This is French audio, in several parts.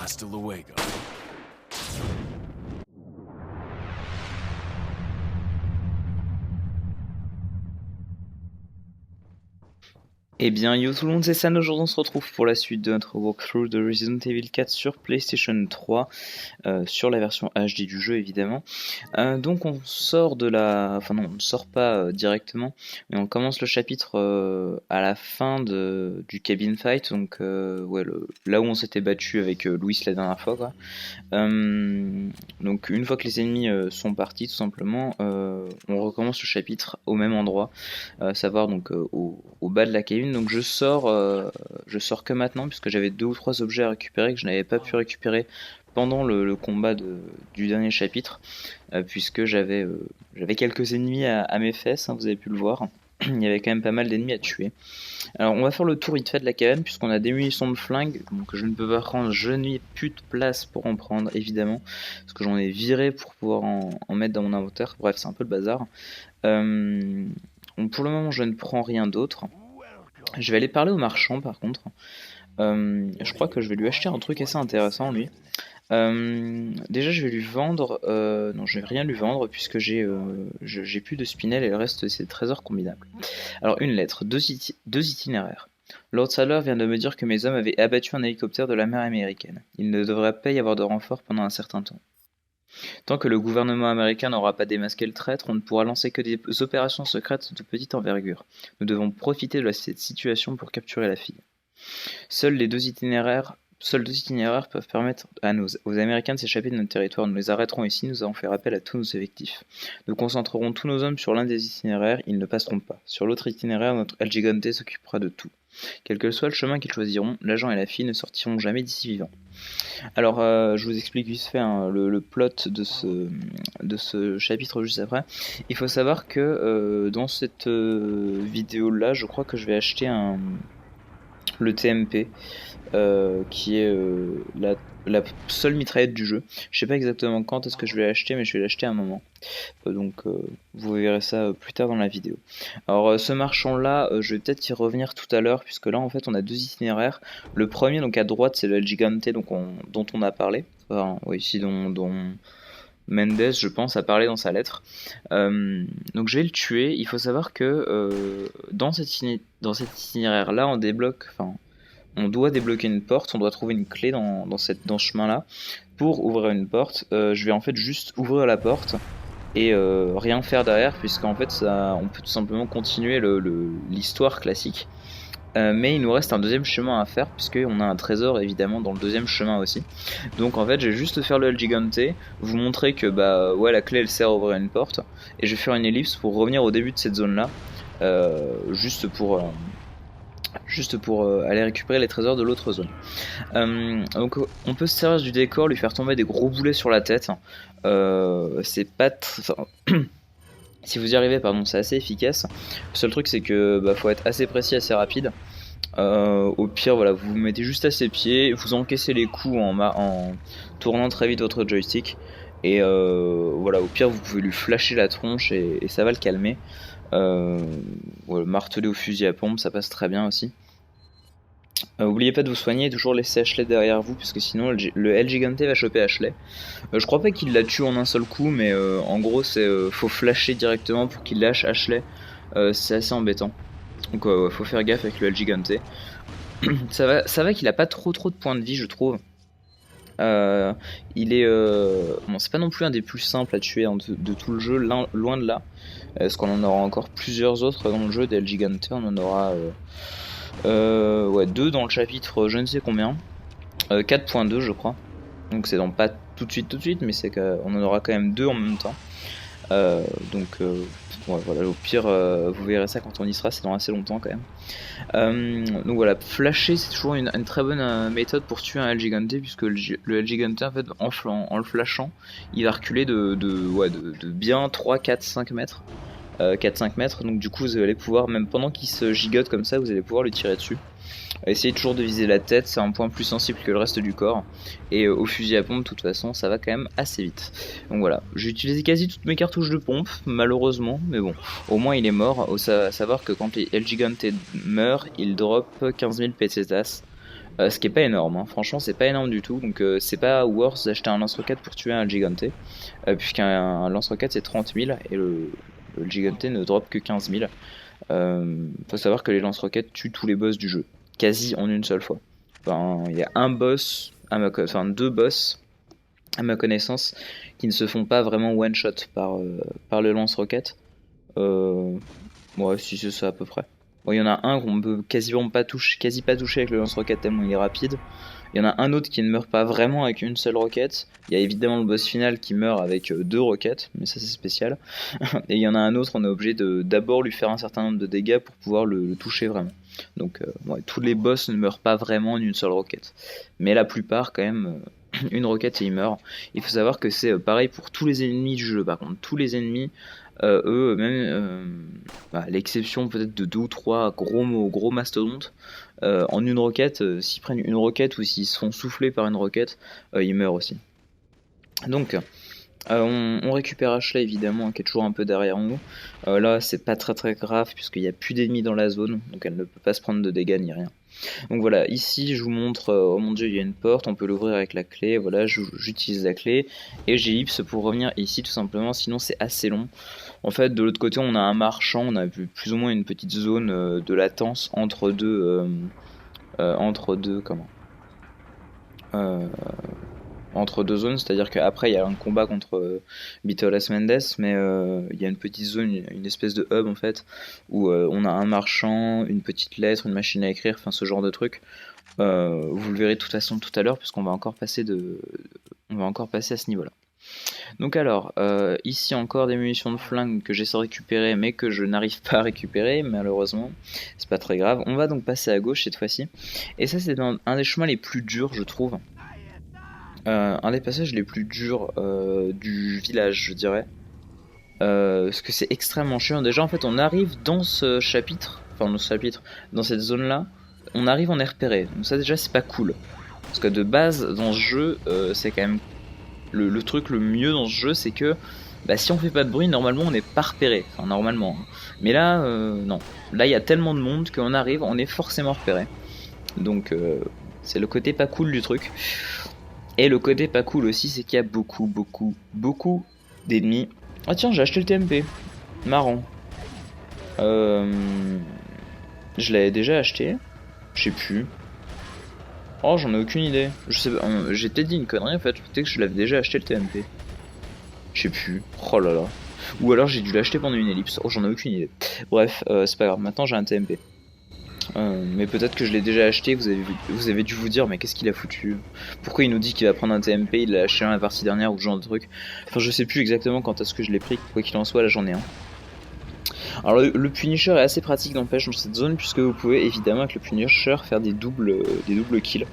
Hasta luego. Eh bien, yo tout le monde, c'est San. Aujourd'hui, on se retrouve pour la suite de notre walkthrough de Resident Evil 4 sur PlayStation 3, sur la version HD du jeu évidemment. Donc on sort de la... Enfin non, on ne sort pas directement, mais on commence le chapitre à la fin du cabin fight, donc ouais, là où on s'était battu avec Louis la dernière fois, quoi. Donc une fois que les ennemis sont partis, tout simplement, on recommence le chapitre au même endroit, savoir donc au bas de la cabine. Donc je sors que maintenant puisque j'avais 2 ou 3 objets à récupérer que je n'avais pas pu récupérer pendant le combat du dernier chapitre, puisque j'avais quelques ennemis à mes fesses, hein, vous avez pu le voir. Il y avait quand même pas mal d'ennemis à tuer. Alors on va faire le tour vite fait de la cabane puisqu'on a des munitions de flingue, donc je ne peux pas prendre, je n'ai plus de place pour en prendre évidemment, parce que j'en ai viré pour pouvoir en mettre dans mon inventaire. Bref, c'est un peu le bazar. Donc pour le moment je ne prends rien d'autre. Je vais aller parler au marchand par contre. Je crois que je vais lui acheter un truc assez intéressant lui. Déjà je vais lui vendre, non je vais rien lui vendre puisque j'ai plus de spinel et le reste c'est trésors combinables. Alors une lettre, deux itinéraires. Lord Sadler vient de me dire que mes hommes avaient abattu un hélicoptère de la mer américaine. Il ne devrait pas y avoir de renfort pendant un certain temps. Tant que le gouvernement américain n'aura pas démasqué le traître, on ne pourra lancer que des opérations secrètes de petite envergure. Nous devons profiter de cette situation pour capturer la fille. Seuls deux itinéraires peuvent permettre aux Américains de s'échapper de notre territoire. Nous les arrêterons ici, nous avons fait appel à tous nos effectifs. Nous concentrerons tous nos hommes sur l'un des itinéraires, ils ne passeront pas. Sur l'autre itinéraire, notre El Gigante s'occupera de tout. Quel que soit le chemin qu'ils choisiront, l'agent et la fille ne sortiront jamais d'ici vivants. Alors, je vous explique vite fait hein, le plot de ce chapitre juste après. Il faut savoir que dans cette vidéo-là, je crois que je vais acheter le TMP, qui est la seule mitraillette du jeu. Je sais pas exactement quand est-ce que je vais l'acheter, mais je vais l'acheter à un moment. Donc vous verrez ça plus tard dans la vidéo. Alors ce marchand là, je vais peut-être y revenir tout à l'heure, puisque là en fait on a 2 itinéraires. Le premier donc à droite c'est le El Gigante dont on a parlé. Enfin, oui, ici dont Mendes, je pense, a parlé dans sa lettre. Donc je vais le tuer. Il faut savoir que dans cet itinéraire là on débloque, enfin on doit débloquer une porte, on doit trouver une clé dans ce chemin-là pour ouvrir une porte. Je vais en fait juste ouvrir la porte et rien faire derrière, puisqu'en fait on peut tout simplement continuer l'histoire classique. Mais il nous reste un deuxième chemin à faire, puisqu'on a un trésor évidemment dans le deuxième chemin aussi. Donc en fait je vais juste faire le El Gigante, vous montrer que bah ouais la clé elle sert à ouvrir une porte, et je vais faire une ellipse pour revenir au début de cette zone là, juste pour aller récupérer les trésors de l'autre zone. Donc on peut se servir du décor, lui faire tomber des gros boulets sur la tête. C'est pas si vous y arrivez, pardon, c'est assez efficace. Le seul truc c'est que faut être assez précis, assez rapide. Au pire, voilà, vous vous mettez juste à ses pieds, vous encaissez les coups en tournant très vite votre joystick. Et voilà, au pire vous pouvez lui flasher la tronche et ça va le calmer. Voilà, marteler au fusil à pompe, ça passe très bien aussi. Oubliez pas de vous soigner et toujours laisser Ashley derrière vous, parce que sinon le El Gigante va choper Ashley. Je crois pas qu'il la tue en un seul coup, mais en gros c'est faut flasher directement pour qu'il lâche Ashley. C'est assez embêtant. Donc faut faire gaffe avec le El Gigante. Ça va qu'il a pas trop de points de vie, je trouve. Il est bon, c'est pas non plus un des plus simples à tuer hein, de tout le jeu, loin de là. Parce qu'on en aura encore plusieurs autres dans le jeu d'El Gigante. On en aura ouais, 2 dans le chapitre je ne sais combien. 4.2 je crois. Donc c'est dans pas tout de suite, mais c'est qu'on en aura quand même 2 en même temps. Donc ouais, voilà, au pire vous verrez ça quand on y sera, c'est dans assez longtemps quand même. Donc voilà, flasher c'est toujours une très bonne méthode pour tuer un El Gigante, puisque le El Gigante en fait en le flashant il va reculer de bien 3, 4, 5 mètres. 4-5 mètres, donc du coup vous allez pouvoir, même pendant qu'il se gigote comme ça, vous allez pouvoir le tirer dessus. Essayez toujours de viser la tête, c'est un point plus sensible que le reste du corps. Et au fusil à pompe, de toute façon, ça va quand même assez vite. Donc voilà, j'ai utilisé quasi toutes mes cartouches de pompe, malheureusement, mais bon, au moins il est mort. À savoir que quand El Gigante meurt, il drop 15 000 pesetas. Ce qui est pas énorme, hein. Franchement c'est pas énorme du tout, donc c'est pas worth d'acheter un lance-roquette pour tuer un Gigante, puisqu'un lance-roquette c'est 30 000 et le Gigante ne drop que 15 000. Faut savoir que les lance-roquettes tuent tous les boss du jeu, quasi en une seule fois. Enfin, il y a un boss, enfin deux boss à ma connaissance, qui ne se font pas vraiment one-shot par le lance-roquette. Ouais, si c'est ça à peu près. Bon, il y en a un qu'on peut quasiment pas toucher, quasi pas toucher avec le lance-roquette tellement il est rapide. Il y en a un autre qui ne meurt pas vraiment avec une seule roquette. Il y a évidemment le boss final qui meurt avec deux roquettes, mais ça c'est spécial. Et il y en a un autre, on est obligé de d'abord lui faire un certain nombre de dégâts pour pouvoir le toucher vraiment. Donc ouais, tous les boss ne meurent pas vraiment en une seule roquette. Mais la plupart quand même, une roquette et ils meurent. Il faut savoir que c'est pareil pour tous les ennemis du jeu. Par contre, tous les ennemis, eux, même à l'exception peut-être de deux ou trois gros mastodontes, en une roquette, s'ils prennent une roquette ou s'ils se font souffler par une roquette, ils meurent aussi. Donc, on récupère Ashley évidemment, qui est toujours un peu derrière nous. Là, c'est pas très grave puisqu'il n'y a plus d'ennemis dans la zone, donc elle ne peut pas se prendre de dégâts ni rien. Donc voilà, ici je vous montre, oh mon dieu, il y a une porte, on peut l'ouvrir avec la clé. Voilà, j'utilise la clé et j'ellipse pour revenir ici tout simplement, sinon c'est assez long. En fait, de l'autre côté, on a un marchand, on a plus ou moins une petite zone de latence euh, entre deux zones, c'est-à-dire qu'après il y a un combat contre Vitolas Mendes, mais il y a une petite zone, une espèce de hub en fait, où on a un marchand, une petite lettre, une machine à écrire, enfin ce genre de truc. Vous le verrez de toute façon tout à l'heure, puisqu'on va encore passer on va encore passer à ce niveau-là. Donc alors, ici encore des munitions de flingue que j'essaie de récupérer, mais que je n'arrive pas à récupérer, malheureusement. C'est pas très grave. On va donc passer à gauche cette fois-ci. Et ça, c'est un des chemins les plus durs, je trouve. Un des passages les plus durs du village, je dirais. Parce que c'est extrêmement chiant. Déjà, en fait, on arrive dans ce chapitre, dans cette zone-là, on arrive, on est repéré. Donc ça, déjà, c'est pas cool. Parce que de base, dans ce jeu, c'est quand même le truc le mieux dans ce jeu, c'est que bah, si on fait pas de bruit, normalement, on n'est pas repéré. Enfin, normalement. Mais là, non. Là, il y a tellement de monde qu'on arrive, on est forcément repéré. Donc, c'est le côté pas cool du truc. Et le côté pas cool aussi, c'est qu'il y a beaucoup d'ennemis. Ah tiens, j'ai acheté le TMP. Marrant. Je l'avais déjà acheté. Je sais plus. Oh, j'en ai aucune idée. Je sais pas. J'ai peut-être dit une connerie en fait. Peut-être que je l'avais déjà acheté le TMP. Je sais plus. Oh là là. Ou alors j'ai dû l'acheter pendant une ellipse. Oh, j'en ai aucune idée. Bref, c'est pas grave. Maintenant j'ai un TMP. Mais peut-être que je l'ai déjà acheté, vous avez dû vous dire mais qu'est-ce qu'il a foutu? Pourquoi il nous dit qu'il va prendre un TMP, il l'a acheté dans la partie dernière ou ce genre de truc. Enfin je sais plus exactement quand est-ce que je l'ai pris, quoi qu'il en soit là j'en ai un. Alors le Punisher est assez pratique n'empêche dans cette zone puisque vous pouvez évidemment avec le Punisher faire des doubles kills,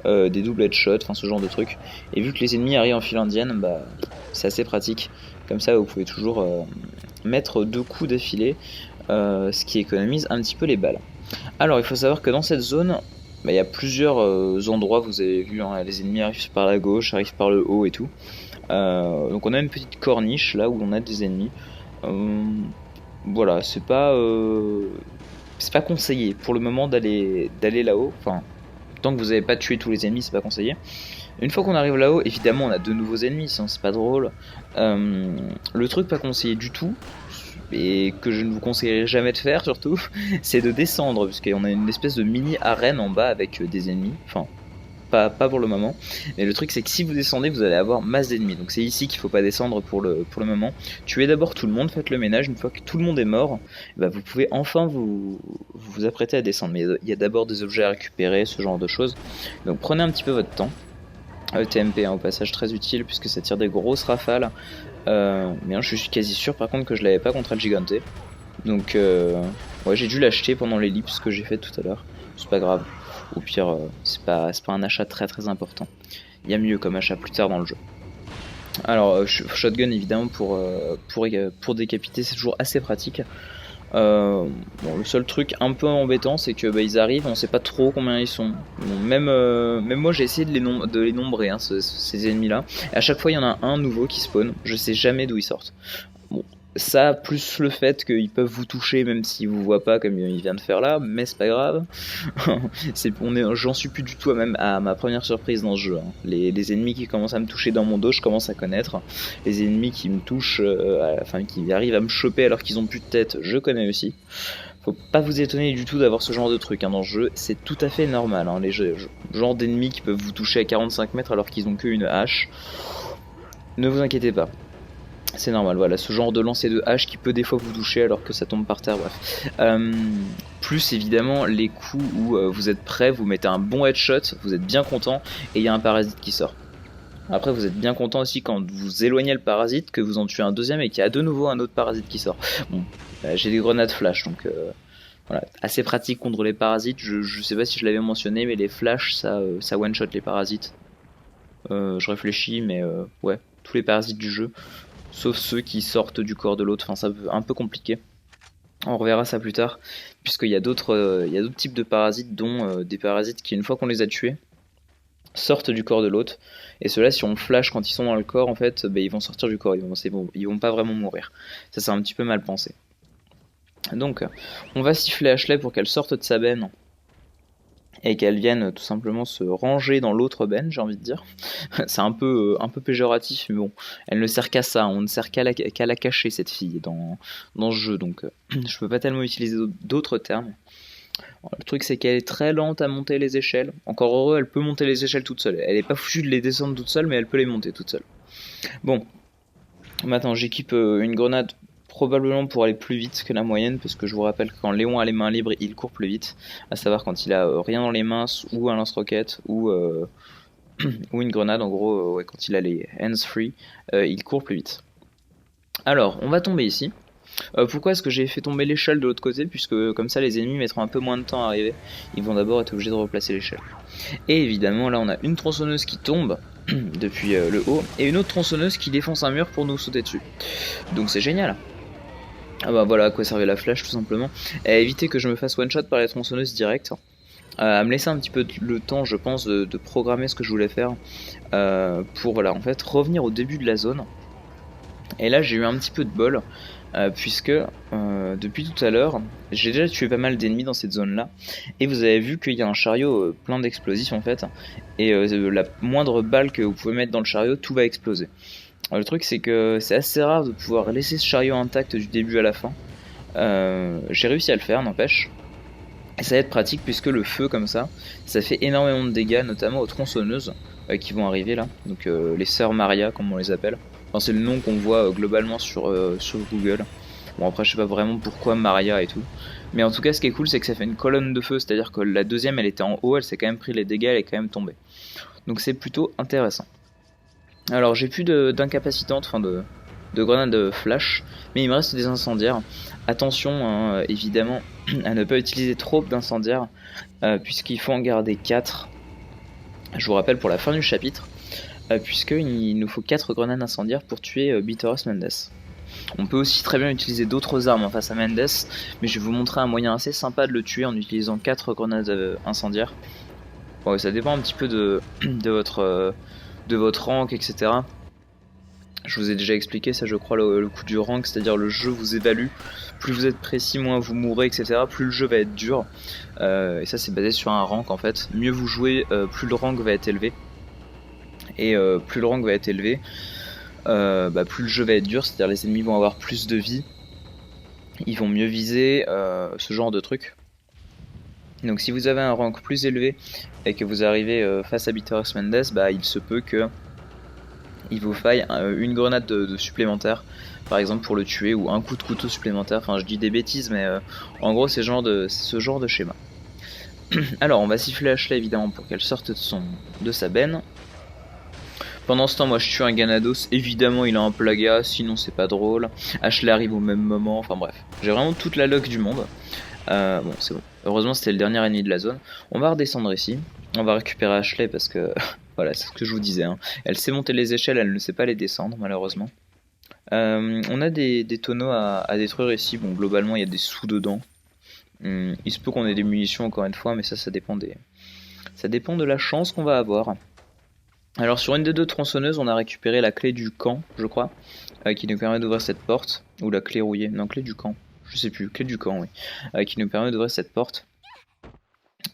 des doubles headshots, enfin ce genre de truc. Et vu que les ennemis arrivent en file indienne, bah c'est assez pratique. Comme ça vous pouvez toujours mettre deux coups d'affilée, ce qui économise un petit peu les balles. Alors il faut savoir que dans cette zone, bah, il y a plusieurs endroits, vous avez vu, hein, les ennemis arrivent par la gauche, arrivent par le haut et tout. Donc on a une petite corniche là où on a des ennemis. Voilà, c'est pas conseillé pour le moment d'aller là-haut. Enfin, tant que vous n'avez pas tué tous les ennemis, c'est pas conseillé. Une fois qu'on arrive là-haut, évidemment on a de nouveaux ennemis, sinon c'est pas drôle. Le truc pas conseillé du tout, et que je ne vous conseillerais jamais de faire surtout, c'est de descendre, puisqu'on a une espèce de mini arène en bas avec des ennemis, enfin pas pour le moment, mais le truc c'est que si vous descendez vous allez avoir masse d'ennemis, donc c'est ici qu'il faut pas descendre pour le moment. Tuez d'abord tout le monde, faites le ménage, une fois que tout le monde est mort, bah vous pouvez enfin vous apprêter à descendre, mais il y a d'abord des objets à récupérer, ce genre de choses, donc prenez un petit peu votre temps. TMP hein, au passage très utile puisque ça tire des grosses rafales. Mais je suis quasi sûr par contre que je l'avais pas contre le Gigante. Donc ouais, j'ai dû l'acheter pendant l'ellipse que j'ai fait tout à l'heure. C'est pas grave. Au pire, c'est pas un achat très important. Il y a mieux comme achat plus tard dans le jeu. Alors shotgun évidemment pour décapiter c'est toujours assez pratique. Bon, le seul truc un peu embêtant c'est que ils arrivent, on sait pas trop combien ils sont. Bon, même moi j'ai essayé de les nombrer hein, ces ennemis là. Et à chaque fois il y en a un nouveau qui spawn, je sais jamais d'où ils sortent. Bon, Ça, plus le fait qu'ils peuvent vous toucher même s'ils vous voient pas comme il vient de faire là, mais c'est pas grave. J'en suis plus du tout à ma première surprise dans ce jeu, hein. Les ennemis qui commencent à me toucher dans mon dos, je commence à connaître. Les ennemis qui me touchent, enfin qui arrivent à me choper alors qu'ils ont plus de tête, je connais aussi. Faut pas vous étonner du tout d'avoir ce genre de truc, hein, dans le jeu, c'est tout à fait normal, hein, genre d'ennemis qui peuvent vous toucher à 45 mètres alors qu'ils ont qu'une hache. Ne vous inquiétez pas. C'est normal, voilà, ce genre de lancer de hache qui peut des fois vous toucher alors que ça tombe par terre, bref. Plus évidemment les coups où vous êtes prêt, vous mettez un bon headshot, vous êtes bien content et il y a un parasite qui sort. Après vous êtes bien content aussi quand vous éloignez le parasite, que vous en tuez un deuxième et qu'il y a de nouveau un autre parasite qui sort. Bon, j'ai des grenades flash donc voilà, assez pratique contre les parasites. Je sais pas si je l'avais mentionné mais les flashs ça one shot les parasites. Je réfléchis mais ouais, tous les parasites du jeu. Sauf ceux qui sortent du corps de l'autre, enfin c'est un peu compliqué. On reverra ça plus tard, puisqu'il y a d'autres types de parasites, dont des parasites qui, une fois qu'on les a tués, sortent du corps de l'autre. Et ceux-là, si on flash quand ils sont dans le corps, en fait, ils vont sortir du corps, ils vont pas vraiment mourir. Ça, c'est un petit peu mal pensé. Donc, on va siffler Ashley pour qu'elle sorte de sa benne et qu'elle vienne tout simplement se ranger dans l'autre benne, j'ai envie de dire. C'est un peu péjoratif, mais bon, elle ne sert qu'à ça, on ne sert qu'à la cacher, cette fille, dans ce jeu, donc je peux pas tellement utiliser d'autres termes. Alors, le truc, c'est qu'elle est très lente à monter les échelles. Encore heureux, elle peut monter les échelles toute seule. Elle est pas foutue de les descendre toute seule, mais elle peut les monter toute seule. Bon, maintenant j'équipe une grenade probablement pour aller plus vite que la moyenne, parce que je vous rappelle que quand Léon a les mains libres, il court plus vite, à savoir quand il a rien dans les mains, ou un lance-roquette, ou une grenade, en gros, ouais, quand il a les hands free, il court plus vite. Alors, on va tomber ici. Pourquoi est-ce que j'ai fait tomber l'échelle de l'autre côté? Puisque comme ça les ennemis mettront un peu moins de temps à arriver, ils vont d'abord être obligés de replacer l'échelle. Et évidemment là on a une tronçonneuse qui tombe depuis le haut, et une autre tronçonneuse qui défonce un mur pour nous sauter dessus. Donc c'est génial. Ah bah voilà à quoi servait la flash tout simplement, à éviter que je me fasse one shot par les tronçonneuses direct, à me laisser un petit peu le temps je pense de programmer ce que je voulais faire, pour voilà en fait revenir au début de la zone. Et là j'ai eu un petit peu de bol, puisque depuis tout à l'heure j'ai déjà tué pas mal d'ennemis dans cette zone là, et vous avez vu qu'il y a un chariot plein d'explosifs en fait, et la moindre balle que vous pouvez mettre dans le chariot, tout va exploser. Alors, le truc c'est que c'est assez rare de pouvoir laisser ce chariot intact du début à la fin. J'ai réussi à le faire, n'empêche. Et ça va être pratique puisque le feu comme ça fait énormément de dégâts, notamment aux tronçonneuses qui vont arriver là. Donc les sœurs Maria, comme on les appelle. Enfin, c'est le nom qu'on voit globalement sur Google. Bon après je sais pas vraiment pourquoi Maria et tout. Mais en tout cas ce qui est cool c'est que ça fait une colonne de feu, c'est-à-dire que la deuxième elle était en haut, elle s'est quand même pris les dégâts, elle est quand même tombée. Donc c'est plutôt intéressant. Alors j'ai plus d'incapacitante, enfin de grenades flash, mais il me reste des incendiaires. Attention hein, évidemment à ne pas utiliser trop d'incendiaires, puisqu'il faut en garder 4. Je vous rappelle pour la fin du chapitre, puisqu'il nous faut 4 grenades incendiaires pour tuer Bitteros Mendes. On peut aussi très bien utiliser d'autres armes face à Mendes, mais je vais vous montrer un moyen assez sympa de le tuer en utilisant 4 grenades incendiaires. Bon, ça dépend un petit peu de votre rank, etc. Je vous ai déjà expliqué ça je crois, le coup du rank, c'est-à-dire le jeu vous évalue, plus vous êtes précis, moins vous mourrez, etc. Plus le jeu va être dur, et ça c'est basé sur un rank en fait. Mieux vous jouez, plus le rank va être élevé, et plus le rank va être élevé, plus le jeu va être dur, c'est-à-dire les ennemis vont avoir plus de vie, ils vont mieux viser, ce genre de truc. Donc si vous avez un rank plus élevé et que vous arrivez face à Bitteros Mendes, il se peut que il vous faille une grenade de supplémentaire, par exemple pour le tuer, ou un coup de couteau supplémentaire. Enfin je dis des bêtises, mais en gros c'est ce genre de schéma. Alors on va siffler Ashley évidemment pour qu'elle sorte de sa benne. Pendant ce temps moi je tue un Ganados, évidemment il a un plaga, sinon c'est pas drôle. Ashley arrive au même moment, enfin bref. J'ai vraiment toute la luck du monde. Bon c'est bon, heureusement c'était le dernier ennemi de la zone. On va redescendre ici, on va récupérer Ashley parce que voilà c'est ce que je vous disais, hein. Elle sait monter les échelles, elle ne sait pas les descendre malheureusement. On a des tonneaux à détruire ici, bon globalement il y a des sous dedans. Il se peut qu'on ait des munitions encore une fois, mais ça dépend de la chance qu'on va avoir. Alors sur une des deux tronçonneuses, on a récupéré la clé du camp, je crois, qui nous permet d'ouvrir cette porte. Ou la clé rouillée, non, clé du camp, je sais plus, clé du camp, oui. Qui nous permet d'ouvrir cette porte.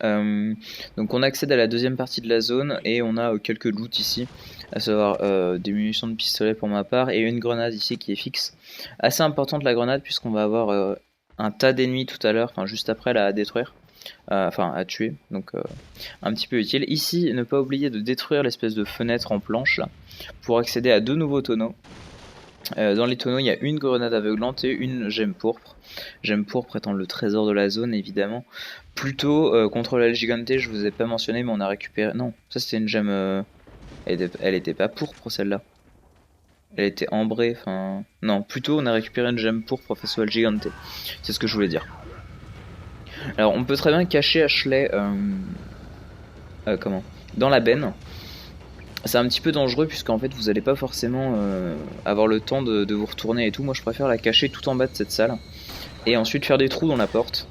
Donc on accède à la deuxième partie de la zone et on a quelques loots ici, à savoir des munitions de pistolet pour ma part et une grenade ici qui est fixe. Assez importante la grenade puisqu'on va avoir un tas d'ennemis tout à l'heure, enfin juste après la à détruire, enfin à tuer, donc un petit peu utile. Ici, ne pas oublier de détruire l'espèce de fenêtre en planche là, pour accéder à deux nouveaux tonneaux. Dans les tonneaux, il y a une grenade aveuglante et une gemme pourpre. Gemme pourpre étant le trésor de la zone, évidemment. Plutôt, contre la Gigante, je vous ai pas mentionné, mais on a récupéré... Non, ça c'était une gemme... Elle était pas pourpre, celle-là. Elle était ambrée, enfin... Non, plutôt on a récupéré une gemme pourpre face au Gigante. C'est ce que je voulais dire. Alors, on peut très bien cacher Ashley... comment dans la benne. C'est un petit peu dangereux puisqu'en fait vous allez pas forcément avoir le temps de vous retourner et tout. Moi je préfère la cacher tout en bas de cette salle et ensuite faire des trous dans la porte.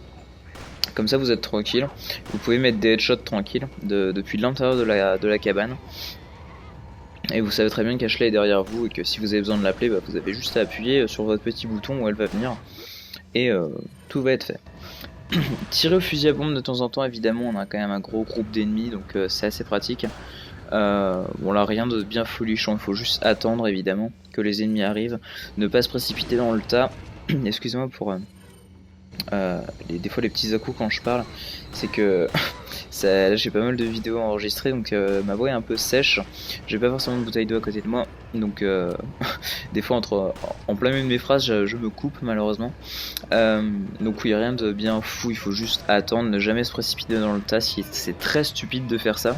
Comme ça vous êtes tranquille. Vous pouvez mettre des headshots tranquilles depuis l'intérieur de la cabane. Et vous savez très bien qu'Ashley est derrière vous et que si vous avez besoin de l'appeler, bah, vous avez juste à appuyer sur votre petit bouton où elle va venir et tout va être fait. Tirer au fusil à pompe de temps en temps, évidemment on a quand même un gros groupe d'ennemis donc c'est assez pratique. Bon là rien de bien folichon, il faut juste attendre évidemment que les ennemis arrivent, ne pas se précipiter dans le tas. Excusez-moi pour des fois les petits à-coups quand je parle, c'est que j'ai pas mal de vidéos enregistrées donc ma voix est un peu sèche, j'ai pas forcément de bouteille d'eau à côté de moi donc des fois en plein milieu de mes phrases je me coupe malheureusement. Donc oui, rien de bien fou, il faut juste attendre, ne jamais se précipiter dans le tas, c'est très stupide de faire ça.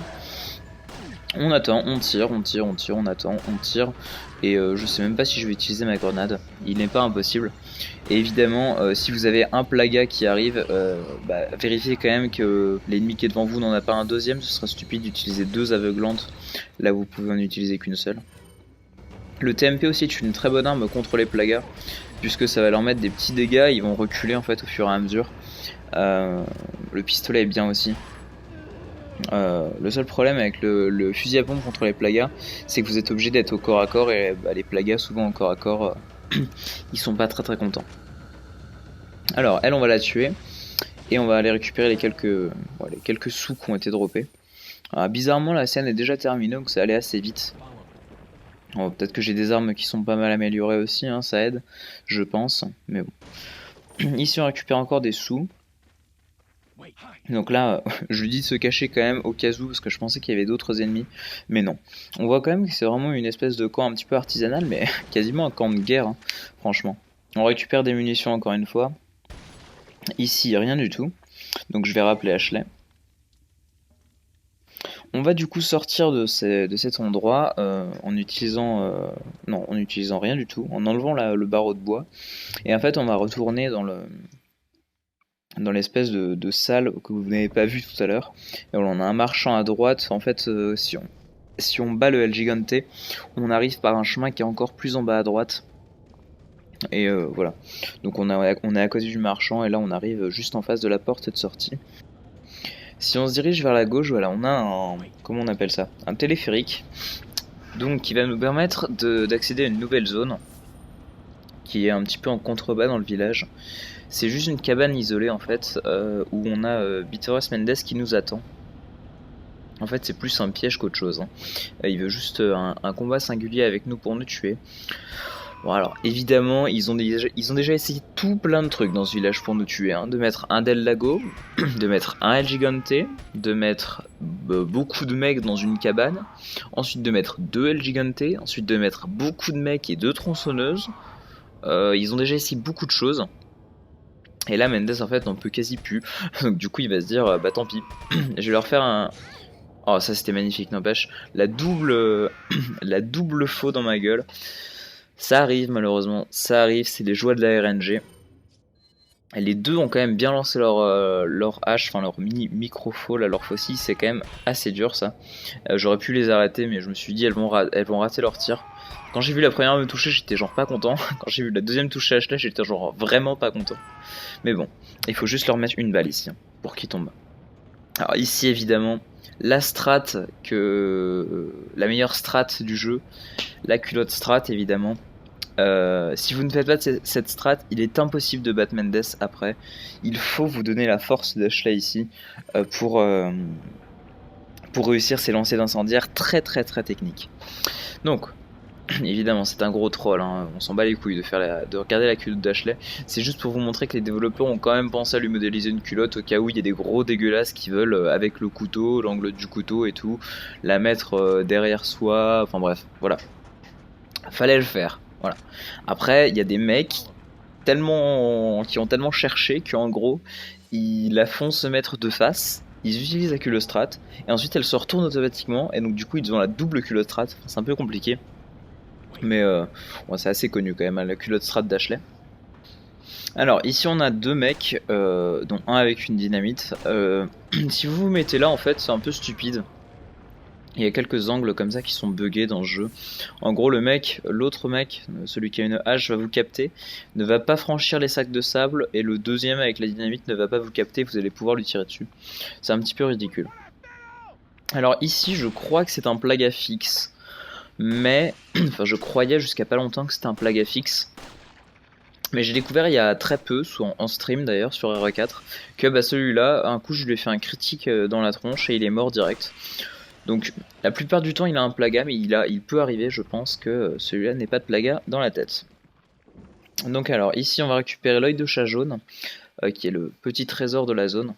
On attend, on tire, on attend, on tire. Et je sais même pas si je vais utiliser ma grenade. Il n'est pas impossible. Et évidemment, si vous avez un plaga qui arrive, vérifiez quand même que l'ennemi qui est devant vous n'en a pas un deuxième. Ce sera stupide d'utiliser deux aveuglantes. Là, vous pouvez en utiliser qu'une seule. Le TMP aussi est une très bonne arme contre les plagas, puisque ça va leur mettre des petits dégâts. Ils vont reculer en fait au fur et à mesure. Le pistolet est bien aussi. Le seul problème avec le fusil à pompe contre les plagas, c'est que vous êtes obligé d'être au corps à corps et les plagas souvent au corps à corps, ils sont pas très contents. Alors elle on va la tuer et on va aller récupérer les quelques sous qui ont été droppés. Alors, bizarrement la scène est déjà terminée donc ça allait assez vite. Peut-être que j'ai des armes qui sont pas mal améliorées aussi, hein, ça aide, je pense, mais bon. Ici on récupère encore des sous. Donc là, je lui dis de se cacher quand même au cas où, parce que je pensais qu'il y avait d'autres ennemis, mais non. On voit quand même que c'est vraiment une espèce de camp un petit peu artisanal, mais quasiment un camp de guerre, hein, franchement. On récupère des munitions encore une fois. Ici, rien du tout, donc je vais rappeler Ashley. On va du coup sortir de cet endroit en utilisant rien du tout, en enlevant le barreau de bois. Et en fait, on va retourner dans l'espèce de salle que vous n'avez pas vu tout à l'heure. Et on a un marchand à droite. En fait, si on bat le El Gigante, on arrive par un chemin qui est encore plus en bas à droite. Et voilà. Donc on est à côté du marchand et là on arrive juste en face de la porte de sortie. Si on se dirige vers la gauche, voilà, on a comment on appelle ça? Un téléphérique. Donc qui va nous permettre d'accéder à une nouvelle zone qui est un petit peu en contrebas dans le village. C'est juste une cabane isolée en fait, où on a Bitores Mendes qui nous attend. En fait c'est plus un piège qu'autre chose, hein. Il veut juste un combat singulier avec nous pour nous tuer. Bon alors évidemment ils ont déjà essayé tout plein de trucs dans ce village pour nous tuer, hein. De mettre un Del Lago, de mettre un El Gigante, de mettre beaucoup de mecs dans une cabane, ensuite de mettre deux El Gigante, ensuite de mettre beaucoup de mecs et deux tronçonneuses. Ils ont déjà essayé beaucoup de choses. Et là Mendes en fait n'en peut quasi plus. Donc du coup il va se dire bah tant pis. Je vais leur faire un... Oh ça c'était magnifique n'empêche. La double faux dans ma gueule. Ça arrive malheureusement. Ça arrive, c'est les joies de la RNG. Et les deux ont quand même bien lancé leur hache, enfin leur micro faux là, leur faucille, c'est quand même assez dur ça. J'aurais pu les arrêter mais je me suis dit elles vont rater leur tir. Quand j'ai vu la première me toucher, j'étais genre pas content. Quand j'ai vu la deuxième toucher Ashley, j'étais genre vraiment pas content. Mais bon, il faut juste leur mettre une balle ici, hein, pour qu'ils tombent. Alors ici évidemment, la strat la meilleure strat du jeu, la culotte strat évidemment. Si vous ne faites pas de cette strat, il est impossible de battre Mendes après. Il faut vous donner la force d'Ashley ici euh, pour, euh, pour réussir ces lancers d'incendiaires très très très techniques. Donc, évidemment, c'est un gros troll, hein. On s'en bat les couilles de regarder la culotte d'Ashley. C'est juste pour vous montrer que les développeurs ont quand même pensé à lui modéliser une culotte au cas où il y a des gros dégueulasses qui veulent, avec le couteau, l'angle du couteau et tout, la mettre derrière soi. Enfin bref, voilà. Fallait le faire. Voilà. Après, il y a des mecs qui ont tellement cherché qu'en gros, ils la font se mettre de face. Ils utilisent la culotte strat et ensuite elle se retourne automatiquement et donc du coup ils ont la double culotte strat. Enfin, c'est un peu compliqué. Mais ouais, c'est assez connu quand même, hein, la culotte strat d'Ashley. Alors ici on a deux mecs, dont un avec une dynamite. Si vous vous mettez là en fait c'est un peu stupide. Il y a quelques angles comme ça qui sont buggés dans le jeu. En gros l'autre mec, celui qui a une hache va vous capter, ne va pas franchir les sacs de sable et le deuxième avec la dynamite ne va pas vous capter, vous allez pouvoir lui tirer dessus. C'est un petit peu ridicule. Alors ici je crois que c'est un plaga fixe. Mais, enfin je croyais jusqu'à pas longtemps que c'était un plaga fixe. Mais j'ai découvert il y a très peu, en stream d'ailleurs sur RE4, que bah, celui-là, un coup je lui ai fait un critique dans la tronche et il est mort direct. Donc la plupart du temps il a un plaga, mais il peut arriver je pense que celui-là n'est pas de plaga dans la tête. Donc alors ici on va récupérer l'œil de chat jaune, qui est le petit trésor de la zone.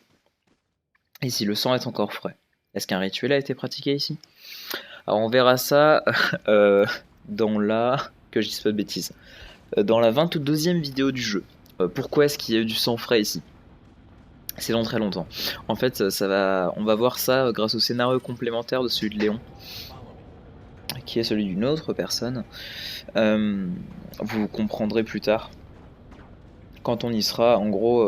Ici le sang est encore frais. Est-ce qu'un rituel a été pratiqué ici? Alors on verra ça dans la... que je dise pas de bêtises. Dans la 22e vidéo du jeu. Pourquoi est-ce qu'il y a eu du sang frais ici? C'est dans très longtemps. En fait, on va voir ça grâce au scénario complémentaire de celui de Léon, qui est celui d'une autre personne. Vous comprendrez plus tard. Quand on y sera, en gros,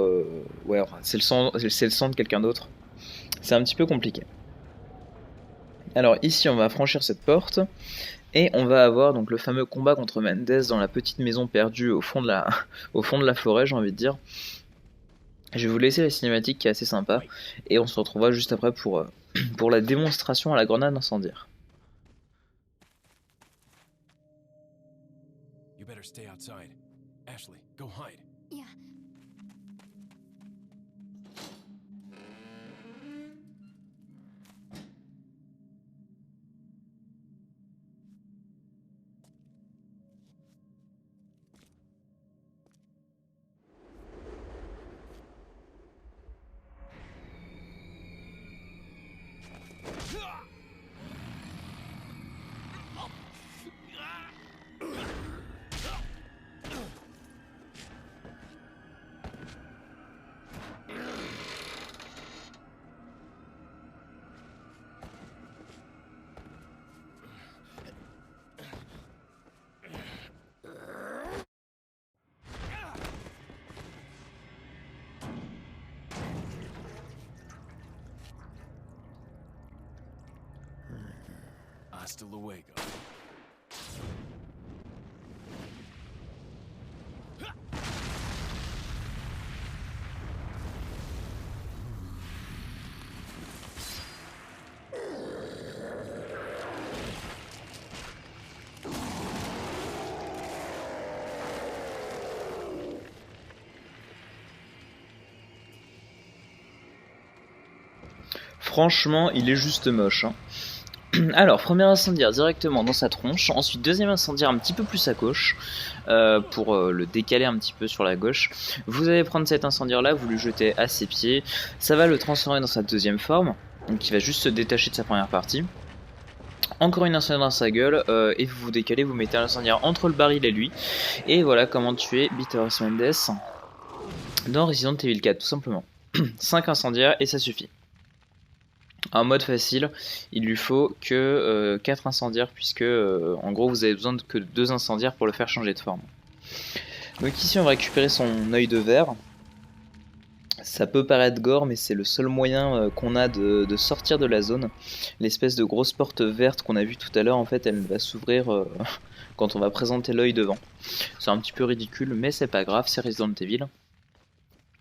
ouais, c'est le sang de quelqu'un d'autre. C'est un petit peu compliqué. Alors ici, on va franchir cette porte. Et on va avoir donc le fameux combat contre Mendes dans la petite maison perdue au fond de la, au fond de la forêt, j'ai envie de dire. Je vais vous laisser la cinématique qui est assez sympa, et on se retrouvera juste après pour la démonstration à la grenade incendiaire. You better stay outside. Ashley, go hide. Yeah. Hasta luego. Franchement, il est juste moche, hein. Alors, premier incendiaire directement dans sa tronche, ensuite deuxième incendiaire un petit peu plus à gauche, pour le décaler un petit peu sur la gauche. Vous allez prendre cet incendiaire là, vous le jetez à ses pieds, ça va le transformer dans sa deuxième forme, donc il va juste se détacher de sa première partie. Encore une incendiaire dans sa gueule, et vous vous décalez, vous mettez un incendiaire entre le baril et lui, et voilà comment tuer Beatrice Mendes dans Resident Evil 4 tout simplement. 5 incendiaires et ça suffit. En mode facile, il lui faut que 4 incendiaires puisque en gros vous avez besoin que de 2 incendiaires pour le faire changer de forme. Donc ici on va récupérer son œil de verre. Ça peut paraître gore mais c'est le seul moyen qu'on a de sortir de la zone. L'espèce de grosse porte verte qu'on a vue tout à l'heure en fait elle va s'ouvrir quand on va présenter l'œil devant. C'est un petit peu ridicule mais c'est pas grave, c'est Resident Evil.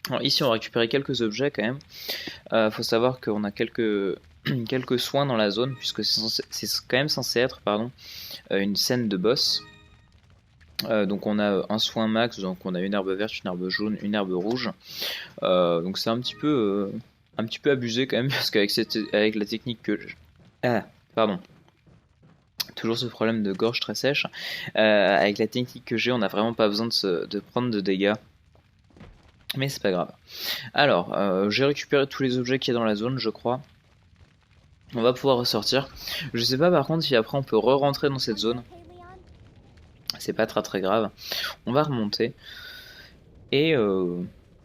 Alors ici on va récupérer quelques objets quand même. Faut savoir qu'on a quelques, quelques soins dans la zone, puisque c'est quand même censé être une scène de boss. Donc on a un soin max, donc on a une herbe verte, une herbe jaune, une herbe rouge. Donc c'est un petit peu abusé quand même, parce avec la technique que... Ah, pardon. Toujours ce problème de gorge très sèche. Avec la technique que j'ai, on n'a vraiment pas besoin de prendre de dégâts. Mais c'est pas grave. Alors, j'ai récupéré tous les objets qu'il y a dans la zone, je crois. On va pouvoir ressortir. Je sais pas par contre si après on peut re-rentrer dans cette zone. C'est pas très grave. On va remonter. Et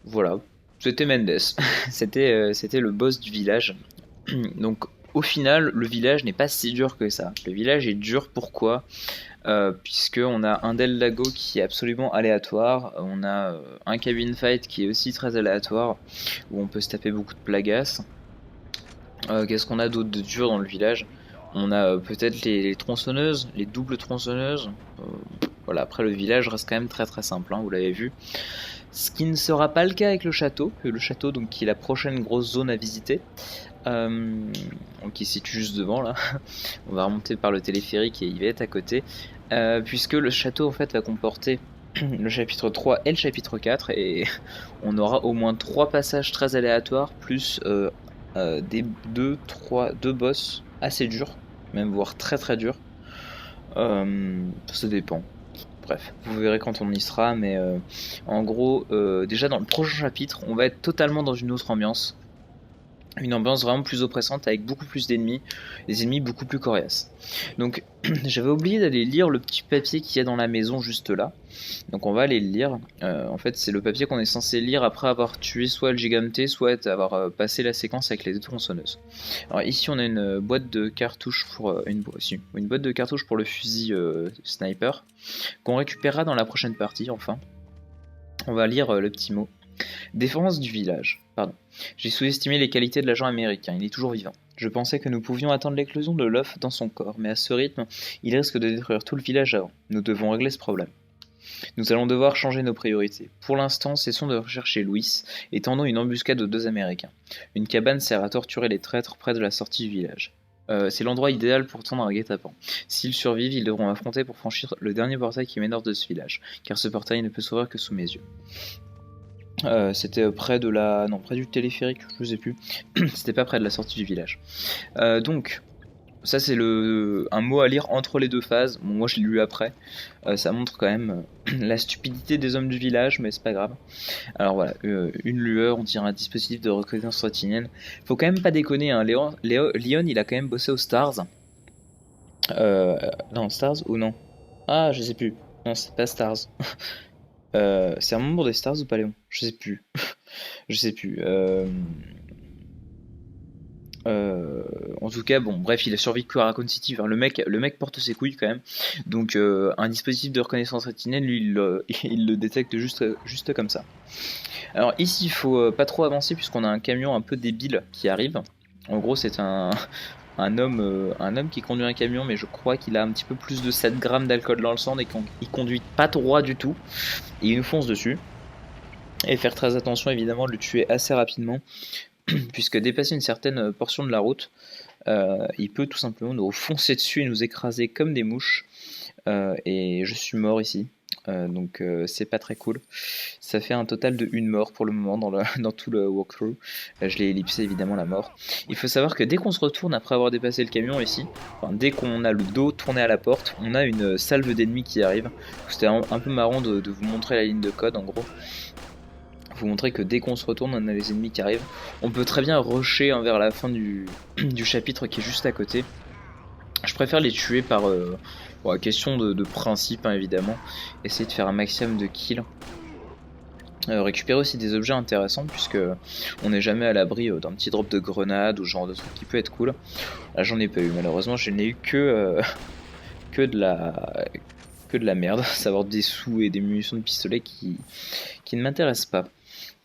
voilà. C'était Mendes. C'était le boss du village. Donc au final, le village n'est pas si dur que ça. Le village est dur, pourquoi puisque on a un Del Lago qui est absolument aléatoire, on a un cabin fight qui est aussi très aléatoire, où on peut se taper beaucoup de plagas. Qu'est-ce qu'on a d'autre de dur dans le village? On a peut-être les tronçonneuses, les doubles tronçonneuses. Voilà, après le village reste quand même très simple, hein, vous l'avez vu. Ce qui ne sera pas le cas avec le château, donc, qui est la prochaine grosse zone à visiter. Qui se situe juste devant là. On va remonter par le téléphérique et il va être à côté. Puisque le château en fait va comporter le chapitre 3 et le chapitre 4 et on aura au moins 3 passages très aléatoires plus deux boss assez durs, même voire très durs. Ça dépend. Bref, vous verrez quand on y sera, mais en gros, déjà dans le prochain chapitre, on va être totalement dans une autre ambiance. Une ambiance vraiment plus oppressante avec beaucoup plus d'ennemis, des ennemis beaucoup plus coriaces. Donc j'avais oublié d'aller lire le petit papier qu'il y a dans la maison juste là. Donc on va aller le lire. En fait c'est le papier qu'on est censé lire après avoir tué soit le giganté, soit avoir passé la séquence avec les deux tronçonneuses. Alors ici on a une boîte de cartouches pour une boîte de cartouches pour le fusil sniper qu'on récupérera dans la prochaine partie enfin. On va lire le petit mot. Défense du village. Pardon. J'ai sous-estimé les qualités de l'agent américain, il est toujours vivant. Je pensais que nous pouvions attendre l'éclosion de l'œuf dans son corps, mais à ce rythme, il risque de détruire tout le village avant. Nous devons régler ce problème. Nous allons devoir changer nos priorités. Pour l'instant, cessons de rechercher Louis et tendons une embuscade aux deux Américains. Une cabane sert à torturer les traîtres près de la sortie du village. C'est l'endroit idéal pour tendre un guet-apens. S'ils survivent, ils devront affronter pour franchir le dernier portail qui mène hors de ce village, car ce portail ne peut s'ouvrir que sous mes yeux. C'était près du téléphérique, je sais plus. C'était pas près de la sortie du village. Donc, ça c'est un mot à lire entre les deux phases. Bon, moi je l'ai lu après. Ça montre quand même la stupidité des hommes du village, mais c'est pas grave. Alors voilà, une lueur, on dirait un dispositif de reconnaissance rétinienne. Faut quand même pas déconner, hein. Leon, il a quand même bossé aux Stars. Non, Stars ou non? Ah, je sais plus. Non, c'est pas Stars. C'est un membre des Stars ou pas, Léon? Je sais plus. Je sais plus. En tout cas, bon, bref, il a survécu à Raccoon City. Enfin, le mec porte ses couilles quand même. Donc, un dispositif de reconnaissance rétinienne, lui, il le détecte juste comme ça. Alors ici, il faut pas trop avancer puisqu'on a un camion un peu débile qui arrive. En gros, c'est un homme qui conduit un camion, mais je crois qu'il a un petit peu plus de 7 grammes d'alcool dans le sang et qu'il conduit pas droit du tout. Et il nous fonce dessus. Et faire très attention évidemment de le tuer assez rapidement, puisque dépasser une certaine portion de la route, il peut tout simplement nous foncer dessus et nous écraser comme des mouches. Et je suis mort ici. Donc c'est pas très cool. Ça fait un total de 1 mort pour le moment dans tout le walkthrough. Je l'ai ellipsé évidemment la mort. Il faut savoir que dès qu'on se retourne après avoir dépassé le camion ici, enfin, dès qu'on a le dos tourné à la porte, on a une salve d'ennemis qui arrive. C'était un peu marrant de vous montrer la ligne de code en gros. Vous montrer que dès qu'on se retourne, on a les ennemis qui arrivent. On peut très bien rusher vers la fin du chapitre qui est juste à côté. Je préfère les tuer par question de principe, hein, évidemment. Essayer de faire un maximum de kills. Récupérer aussi des objets intéressants, puisque on n'est jamais à l'abri d'un petit drop de grenade ou ce genre de truc qui peut être cool. Là, j'en ai pas eu, malheureusement, je n'ai eu que de la merde, à savoir des sous et des munitions de pistolet qui ne m'intéressent pas.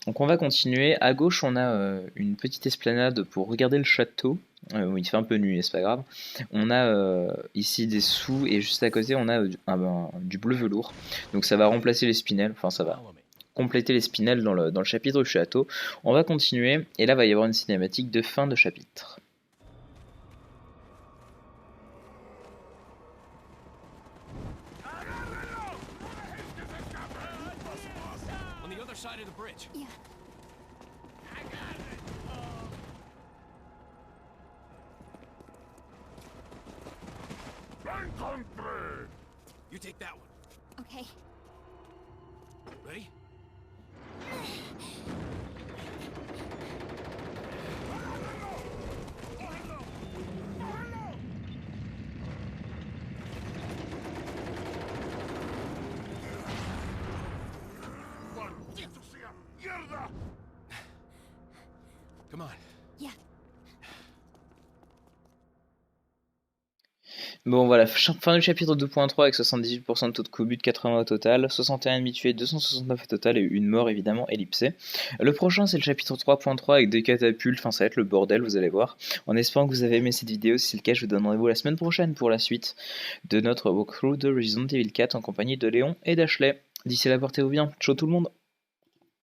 Donc on va continuer. À gauche, on a une petite esplanade pour regarder le château. Il fait un peu nuit, mais c'est pas grave. On a ici des sous et juste à côté, on a du bleu velours. Donc ça va remplacer les spinels. Enfin, ça va. compléter les spinels dans le chapitre du château. On va continuer, et là va y avoir une cinématique de fin de chapitre. On the other side of the bridge. Yeah. You take that one. Okay. Ready? Come on. Yeah. Bon voilà, fin du chapitre 2.3 avec 78% de taux de cobu, 80 au total, 61 ennemis tués, 269 au total et une mort évidemment ellipsée. Le prochain c'est le chapitre 3.3 avec des catapultes, enfin ça va être le bordel, vous allez voir. En espérant que vous avez aimé cette vidéo, si c'est le cas je vous donne rendez-vous la semaine prochaine pour la suite de notre walkthrough de Resident Evil 4 en compagnie de Léon et d'Ashley. D'ici là portez-vous bien, ciao tout le monde.